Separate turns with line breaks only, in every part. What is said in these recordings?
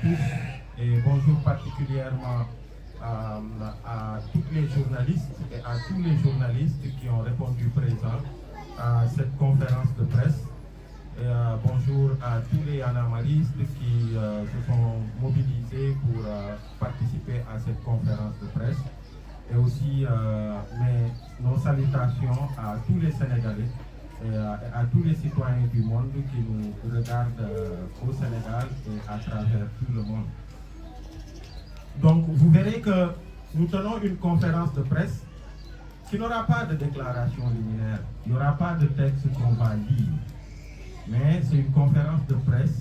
tous et bonjour particulièrement à toutes les journalistes et à tous les journalistes qui ont répondu présent à cette conférence de presse. Et bonjour à tous les anamaristes qui se sont mobilisés pour participer à cette conférence de presse. Et aussi nos salutations à tous les Sénégalais et à tous les citoyens du monde qui nous regardent au Sénégal et à travers tout le monde. Donc vous verrez que nous tenons une conférence de presse qui n'aura pas de déclaration liminaire, il n'y aura pas de texte qu'on va lire, mais c'est une conférence de presse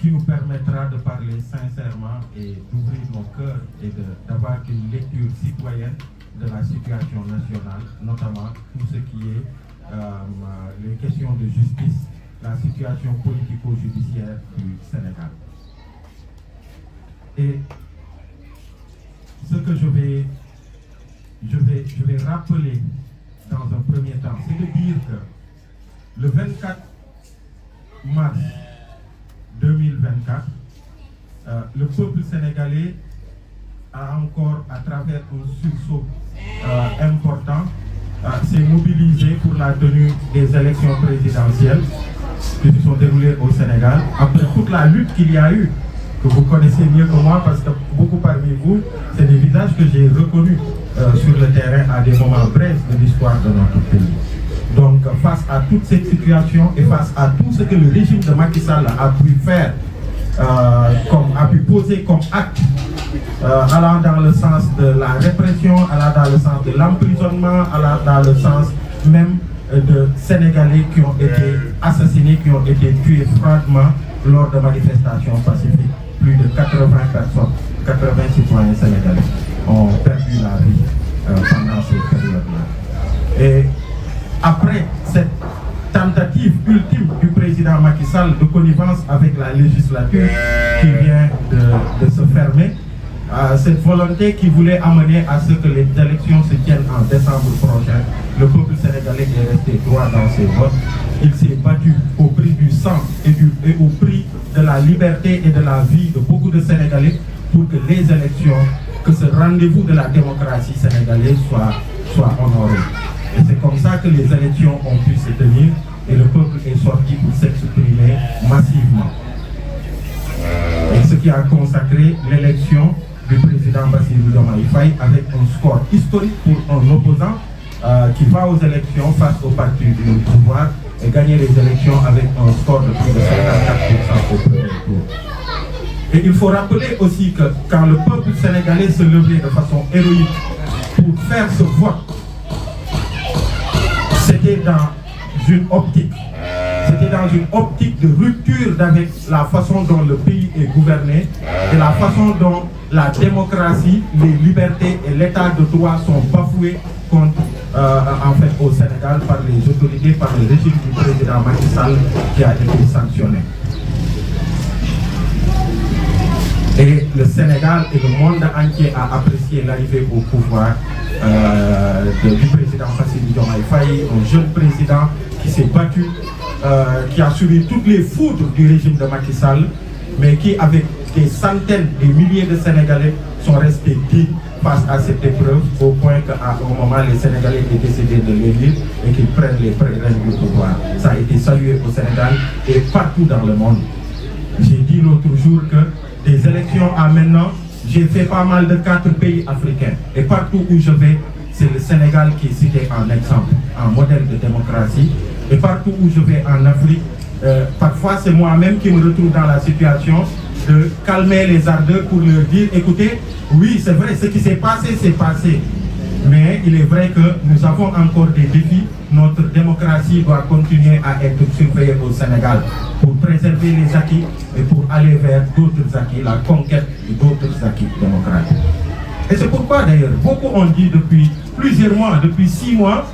qui nous permettra de parler sincèrement et d'ouvrir nos cœurs et d'avoir une lecture citoyenne de la situation nationale, notamment tout ce qui est les questions de justice, la situation politico-judiciaire du Sénégal. Et ce que je vais rappeler dans un premier temps, c'est de dire que le 24 mars 2024, le peuple sénégalais a encore, à travers un sursaut important, s'est mobilisé pour la tenue des élections présidentielles qui se sont déroulées au Sénégal, après toute la lutte qu'il y a eu, que vous connaissez mieux que moi, parce que beaucoup parmi vous, c'est des visages que j'ai reconnus sur le terrain à des moments brefs de l'histoire de notre pays. Donc, face à toute cette situation et face à tout ce que le régime de Macky Sall a pu faire, a pu poser comme acte, allant dans le sens de la répression, allant dans le sens de l'emprisonnement, allant dans le sens même de Sénégalais qui ont été assassinés, qui ont été tués froidement lors de manifestations pacifiques. Plus de 80 personnes, 80 citoyens sénégalais ont perdu la vie pendant ces périodes-là. Et après cette tentative ultime du président Macky Sall de connivence avec la législature qui vient de se fermer, cette volonté qui voulait amener à ce que les élections se tiennent en décembre prochain, le peuple sénégalais est resté droit dans ses votes. Il s'est battu au prix du sang et au prix de la liberté et de la vie de beaucoup de Sénégalais pour que les élections, que ce rendez-vous de la démocratie sénégalaise soit honoré. Et c'est comme ça que les élections ont pu se tenir et le peuple est sorti pour s'exprimer massivement. Et ce qui a consacré l'élection du président Bassirou Diomaye Faye avec un score historique pour un opposant qui va aux élections face au parti du pouvoir et gagner les élections avec un score de plus de 54% au premier tour. Et il faut rappeler aussi que quand le peuple sénégalais se levait de façon héroïque pour faire ce vote, c'était dans une optique. C'était dans une optique de rupture avec la façon dont le pays est gouverné et la façon dont la démocratie, les libertés et l'état de droit sont bafoués au Sénégal par les autorités, par le régime du président Macky Sall qui a été sanctionné. Et le Sénégal et le monde entier a apprécié l'arrivée au pouvoir du président Bassirou Diomaye Faye, un jeune président qui s'est battu, qui a subi toutes les foudres du régime de Macky Sall, mais qui, avec des centaines, des milliers de Sénégalais, sont restés dignes face à cette épreuve, au point qu'à un moment, les Sénégalais étaient décidés de l'élire et qu'ils prennent les rênes du pouvoir. Ça a été salué au Sénégal et partout dans le monde. J'ai dit l'autre jour que des élections à maintenant, j'ai fait pas mal de 4 pays africains. Et partout où je vais, c'est le Sénégal qui est cité en exemple, en modèle de démocratie. Et partout où je vais en Afrique, parfois c'est moi-même qui me retrouve dans la situation de calmer les ardeurs pour leur dire, écoutez, oui c'est vrai, ce qui s'est passé, c'est passé. Mais il est vrai que nous avons encore des défis. Notre démocratie doit continuer à être surveillée au Sénégal pour préserver les acquis et pour aller vers d'autres acquis, la conquête d'autres acquis démocratiques. Et c'est pourquoi d'ailleurs, beaucoup ont dit depuis plusieurs mois, depuis 6 mois,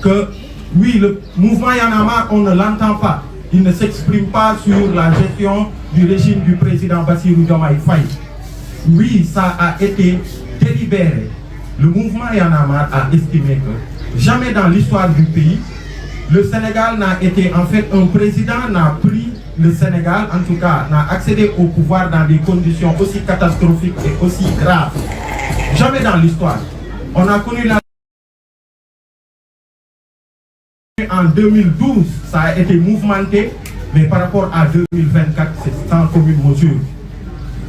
que oui, le mouvement Y en a marre, on ne l'entend pas. Il ne s'exprime pas sur la gestion du régime du président Bassirou Diomaye Faye. Oui, ça a été délibéré. Le mouvement Y en a marre a estimé que jamais dans l'histoire du pays, le Sénégal n'a été, en fait, un président n'a pris le Sénégal, en tout cas, n'a accédé au pouvoir dans des conditions aussi catastrophiques et aussi graves. Jamais dans l'histoire. On a connu la... En 2012, ça a été mouvementé, mais par rapport à 2024, c'est sans commune mesure.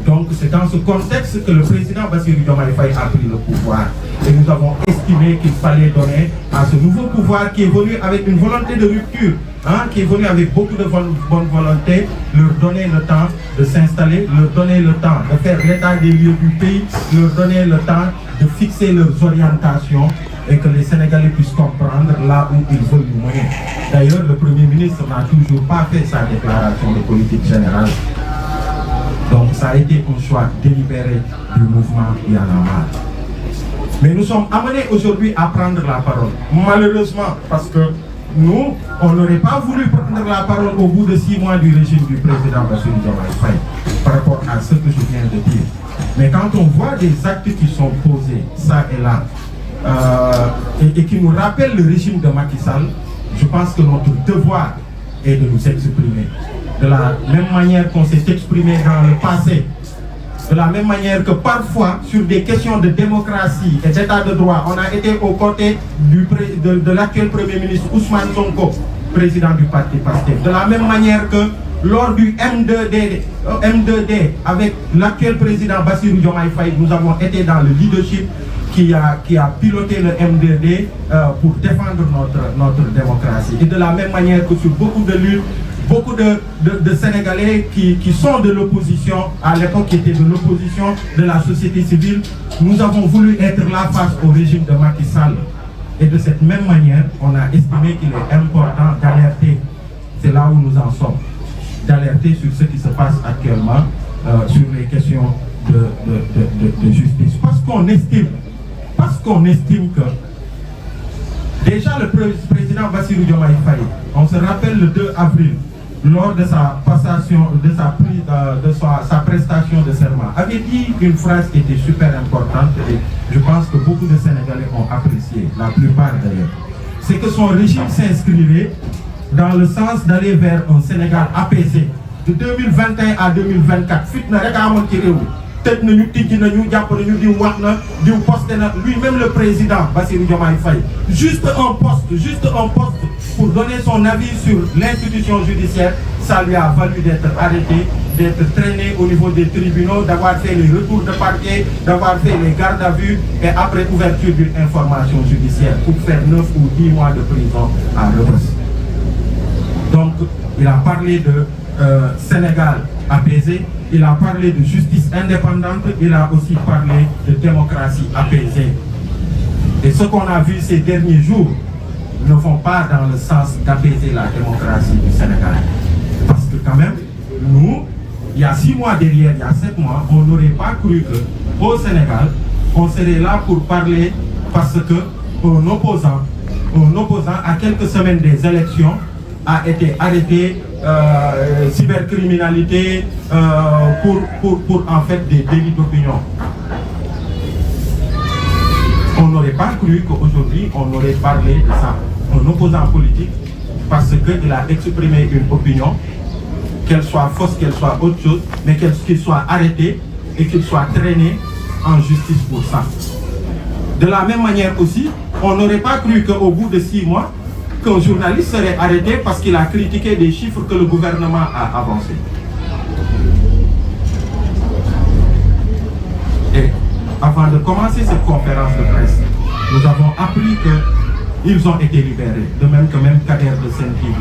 Donc c'est dans ce contexte que le président Bassirou Diomaye Faye a pris le pouvoir. Et nous avons estimé qu'il fallait donner à ce nouveau pouvoir qui est venu avec une volonté de rupture, qui est venu avec beaucoup de bonne volonté, leur donner le temps de s'installer, leur donner le temps de faire l'état des lieux du pays, leur donner le temps de fixer leurs orientations et que les Sénégalais puissent comprendre là où ils veulent nous mener. D'ailleurs, le Premier ministre n'a toujours pas fait sa déclaration de politique générale. Donc ça a été un choix délibéré du mouvement Y en a marre. Mais nous sommes amenés aujourd'hui à prendre la parole. Malheureusement, parce que nous, on n'aurait pas voulu prendre la parole au bout de 6 mois du régime du président Bassirou Diomaye Faye, par rapport à ce que je viens de dire. Mais quand on voit des actes qui sont posés, ça et là, et qui nous rappellent le régime de Macky Sall, je pense que notre devoir est de nous exprimer. De la même manière qu'on s'est exprimé dans le passé, de la même manière que parfois, sur des questions de démocratie et d'état de droit, on a été aux côtés de l'actuel Premier ministre Ousmane Sonko, président du parti PASTEF. De la même manière que lors du M2D avec l'actuel président Bassirou Diomaye Faye, nous avons été dans le leadership qui a piloté le M2D pour défendre notre démocratie. Et de la même manière que sur beaucoup de luttes, beaucoup de Sénégalais qui sont de l'opposition, à l'époque qui étaient de l'opposition de la société civile, nous avons voulu être là face au régime de Macky Sall. Et de cette même manière, on a estimé qu'il est important d'alerter, c'est là où nous en sommes, d'alerter sur ce qui se passe actuellement sur les questions de justice. Parce qu'on estime que déjà le président Bassirou Diomaye Faye, on se rappelle le 2 avril, lors de sa passation, de sa prestation de serment, avait dit une phrase qui était super importante et je pense que beaucoup de Sénégalais ont apprécié, la plupart d'ailleurs. C'est que son régime s'inscrirait dans le sens d'aller vers un Sénégal apaisé. De 2021 à 2024, lui-même le président Bassirou Diomaye Faye, juste un poste pour donner son avis sur l'institution judiciaire, ça lui a valu d'être arrêté, d'être traîné au niveau des tribunaux, d'avoir fait les retours de parquet, d'avoir fait les gardes à vue et après ouverture d'une information judiciaire pour faire 9 ou 10 mois de prison à Rebeuss. Donc il a parlé de Sénégal apaisé, il a parlé de justice indépendante, il a aussi parlé de démocratie apaisée. Et ce qu'on a vu ces derniers jours ne vont pas dans le sens d'apaiser la démocratie du Sénégal. Parce que quand même, nous, il y a 6 mois derrière, il y a 7 mois, on n'aurait pas cru qu'au Sénégal, on serait là pour parler parce qu'un opposant à quelques semaines des élections a été arrêté, cybercriminalité, pour en fait des délits d'opinion. On n'aurait pas cru qu'aujourd'hui on aurait parlé de ça. Un opposant politique, parce qu'il a exprimé une opinion, qu'elle soit fausse, qu'elle soit autre chose, mais qu'il soit arrêté et qu'il soit traîné en justice pour ça. De la même manière aussi, on n'aurait pas cru qu'au bout de 6 mois, qu'un journaliste serait arrêté parce qu'il a critiqué des chiffres que le gouvernement a avancés. Et avant de commencer cette conférence de presse, nous avons appris qu'ils ont été libérés, de même que même Kader de Sen-TV.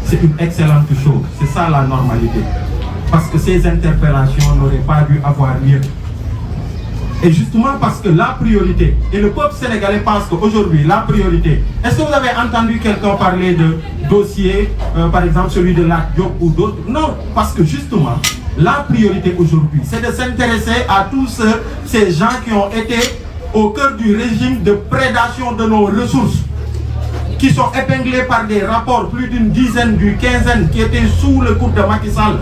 C'est une excellente chose, c'est ça la normalité. Parce que ces interpellations n'auraient pas dû avoir lieu. Et justement parce que la priorité, et le peuple sénégalais pense qu'aujourd'hui, la priorité, est-ce que vous avez entendu quelqu'un parler de dossier, par exemple celui de Lat Diop ou d'autres? Non, parce que justement, la priorité aujourd'hui, c'est de s'intéresser à tous ces gens qui ont été au cœur du régime de prédation de nos ressources, qui sont épinglés par des rapports, plus d'une dizaine, d'une quinzaine, qui étaient sous le coup de Macky Sall,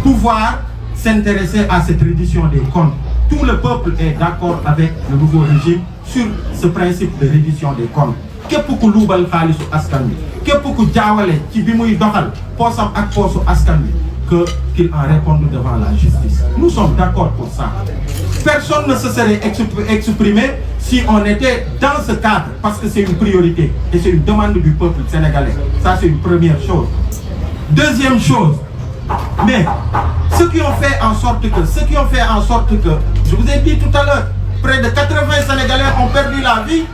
pouvoir s'intéresser à cette reddition des comptes. Tout le peuple est d'accord avec le nouveau régime sur ce principe de reddition des comptes. képp ku luubal xaalisu askan bi képp ku jaawale ci bi muy doxal poosam ak poosu askan bi qu'il en réponde devant la justice. Nous sommes d'accord pour ça. Personne ne se serait exprimé si on était dans ce cadre, parce que c'est une priorité et c'est une demande du peuple sénégalais. Ça, c'est une première chose. Deuxième chose, mais ceux qui ont fait en sorte que, je vous ai dit tout à l'heure, près de 80 Sénégalais ont perdu la vie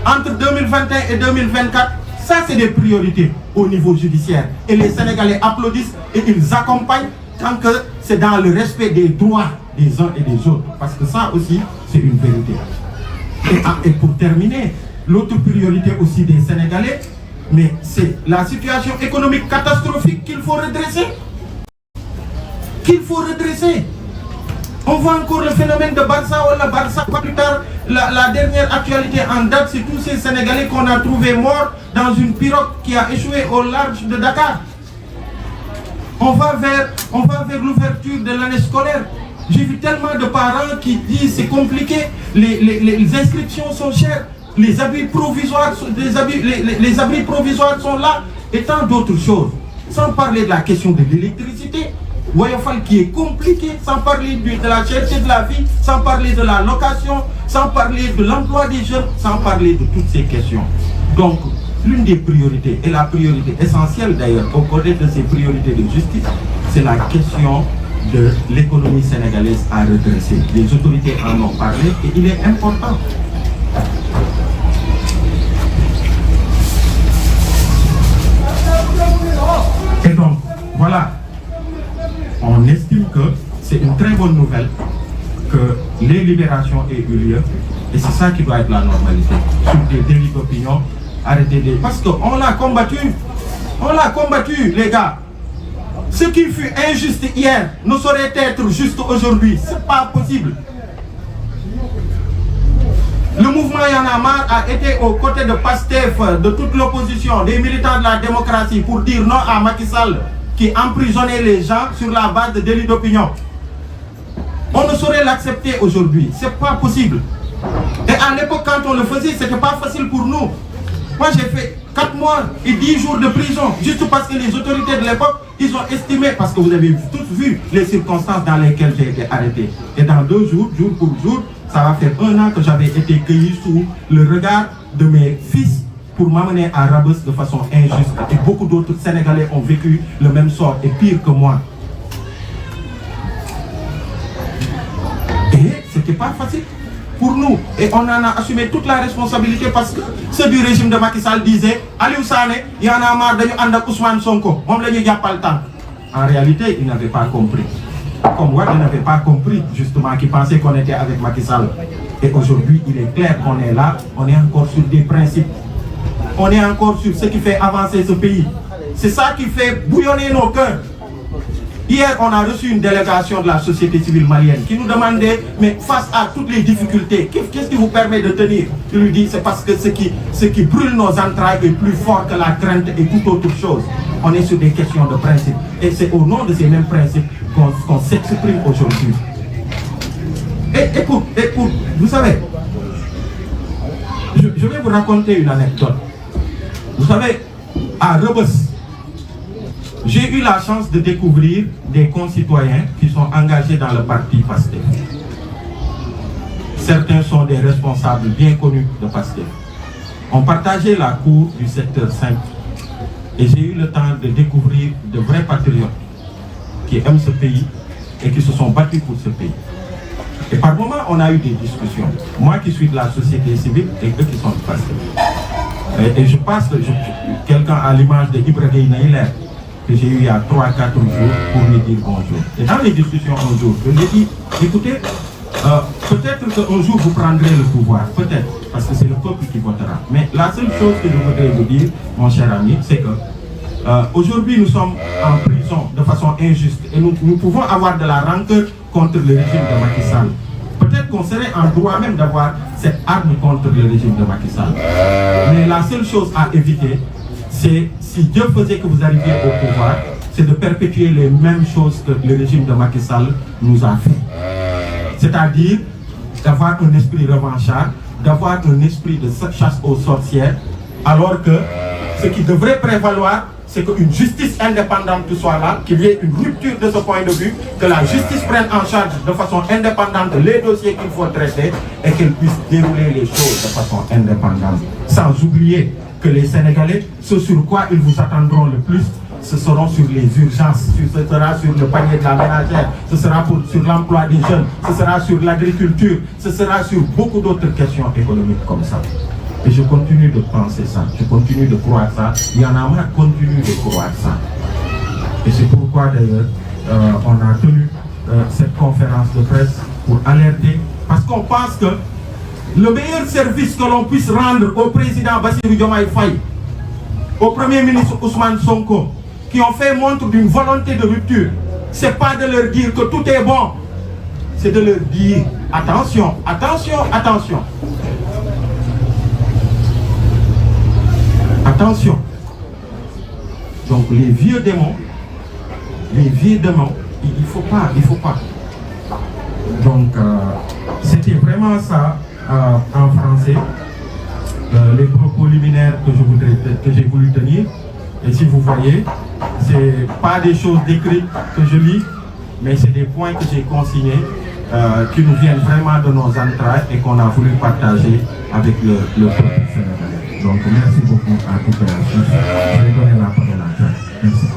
entre 2021 et 2024. Ça, c'est des priorités au niveau judiciaire. Et les Sénégalais applaudissent et ils accompagnent tant que c'est dans le respect des droits des uns et des autres. Parce que ça aussi, c'est une vérité. Et pour terminer, l'autre priorité aussi des Sénégalais, mais c'est la situation économique catastrophique qu'il faut redresser. On voit encore le phénomène de Barça ou la Barça. Pas plus tard, la dernière actualité en date, c'est tous ces Sénégalais qu'on a trouvés morts dans une pirogue qui a échoué au large de Dakar. On va vers l'ouverture de l'année scolaire. J'ai vu tellement de parents qui disent c'est compliqué, les inscriptions sont chères, les abris provisoires sont là, et tant d'autres choses. Sans parler de la question de l'électricité, Woyofal qui est compliqué, sans parler de la cherté de la vie, sans parler de la location, sans parler de l'emploi des jeunes, sans parler de toutes ces questions. Donc, l'une des priorités, et la priorité essentielle d'ailleurs, au côté de ces priorités de justice, c'est la question de l'économie sénégalaise à redresser. Les autorités en ont parlé et il est important. Et donc, voilà. On estime que c'est une très bonne nouvelle que les libérations aient eu lieu et c'est ça qui doit être la normalité. Sur des délits d'opinion, arrêtez les... Parce qu'on l'a combattu, les gars. Ce qui fut injuste hier ne saurait être juste aujourd'hui. C'est pas possible. Le mouvement Y'en a marre a été aux côtés de Pastef, de toute l'opposition, des militants de la démocratie pour dire non à Macky Sall qui emprisonnait les gens sur la base de délits d'opinion. On ne saurait l'accepter aujourd'hui. C'est pas possible. Et à l'époque, quand on le faisait, c'était pas facile pour nous. Moi, j'ai fait 4 mois et 10 jours de prison, juste parce que les autorités de l'époque, ils ont estimé, parce que vous avez tous vu les circonstances dans lesquelles j'ai été arrêté. Et dans 2 jours, jour pour jour, ça va faire 1 an que j'avais été cueilli sous le regard de mes fils pour m'amener à Rebeuss de façon injuste. Et beaucoup d'autres Sénégalais ont vécu le même sort, et pire que moi. Et c'était pas facile pour nous. Et on en a assumé toute la responsabilité parce que ceux du régime de Macky Sall disaient Aliou Sané, il y en a marre de nous avec Ousmane Sonko. On ne lui a pas le temps. En réalité, ils n'avaient pas compris. Comme moi, ils n'avaient pas compris justement qu'ils pensaient qu'on était avec Macky Sall. Et aujourd'hui, il est clair qu'on est là, on est encore sur des principes. On est encore sur ce qui fait avancer ce pays. C'est ça qui fait bouillonner nos cœurs. Hier, on a reçu une délégation de la société civile malienne qui nous demandait, mais face à toutes les difficultés, qu'est-ce qui vous permet de tenir? Je lui dis, c'est parce que ce qui brûle nos entrailles est plus fort que la crainte et toute autre chose. On est sur des questions de principe. Et c'est au nom de ces mêmes principes qu'on s'exprime aujourd'hui. Et pour, vous savez, je vais vous raconter une anecdote. Vous savez, à Rebeuss, j'ai eu la chance de découvrir des concitoyens qui sont engagés dans le parti Pastef. Certains sont des responsables bien connus de Pastef. On partageait la cour du secteur 5 et j'ai eu le temps de découvrir de vrais patriotes qui aiment ce pays et qui se sont battus pour ce pays. Et par moments, on a eu des discussions. Moi qui suis de la société civile et eux qui sont de Pastef. Et je passe quelqu'un à l'image de Ibrahim Naïler que j'ai eu il y a 3-4 jours pour lui dire bonjour. Et dans les discussions un jour, je lui ai dit, écoutez, peut-être qu'un jour vous prendrez le pouvoir, peut-être, parce que c'est le peuple qui votera. Mais la seule chose que je voudrais vous dire, mon cher ami, c'est que aujourd'hui nous sommes en prison de façon injuste et nous pouvons avoir de la rancœur contre le régime de Macky Sall. Peut-être qu'on serait en droit même d'avoir cette arme contre le régime de Macky Sall. Mais la seule chose à éviter, c'est, si Dieu faisait que vous arriviez au pouvoir, c'est de perpétuer les mêmes choses que le régime de Macky Sall nous a fait. C'est-à-dire d'avoir un esprit revanchard, d'avoir un esprit de chasse aux sorcières, alors que ce qui devrait prévaloir, c'est qu'une justice indépendante soit là, qu'il y ait une rupture de ce point de vue, que la justice prenne en charge de façon indépendante les dossiers qu'il faut traiter et qu'elle puisse dérouler les choses de façon indépendante. Sans oublier que les Sénégalais, ce sur quoi ils vous attendront le plus, ce seront sur les urgences, ce sera sur le panier de la ménagère, ce sera sur l'emploi des jeunes, ce sera sur l'agriculture, ce sera sur beaucoup d'autres questions économiques comme ça. Et je continue de penser ça, je continue de croire ça, il y en a marre continue de croire ça. Et c'est pourquoi d'ailleurs on a tenu cette conférence de presse pour alerter, parce qu'on pense que le meilleur service que l'on puisse rendre au président Bassirou Diomaye Faye, au Premier ministre Ousmane Sonko, qui ont fait montre d'une volonté de rupture, c'est pas de leur dire que tout est bon, c'est de leur dire attention, attention, attention. Attention. Donc les vieux démons, il faut pas. Donc c'était vraiment ça en français, les propos liminaires que j'ai voulu tenir. Et si vous voyez, c'est pas des choses décrites que je lis, mais c'est des points que j'ai consignés qui nous viennent vraiment de nos entrailles et qu'on a voulu partager avec le peuple sénégalais. Donc merci beaucoup à toute la suite. Je vais donner la parole à toi. Merci.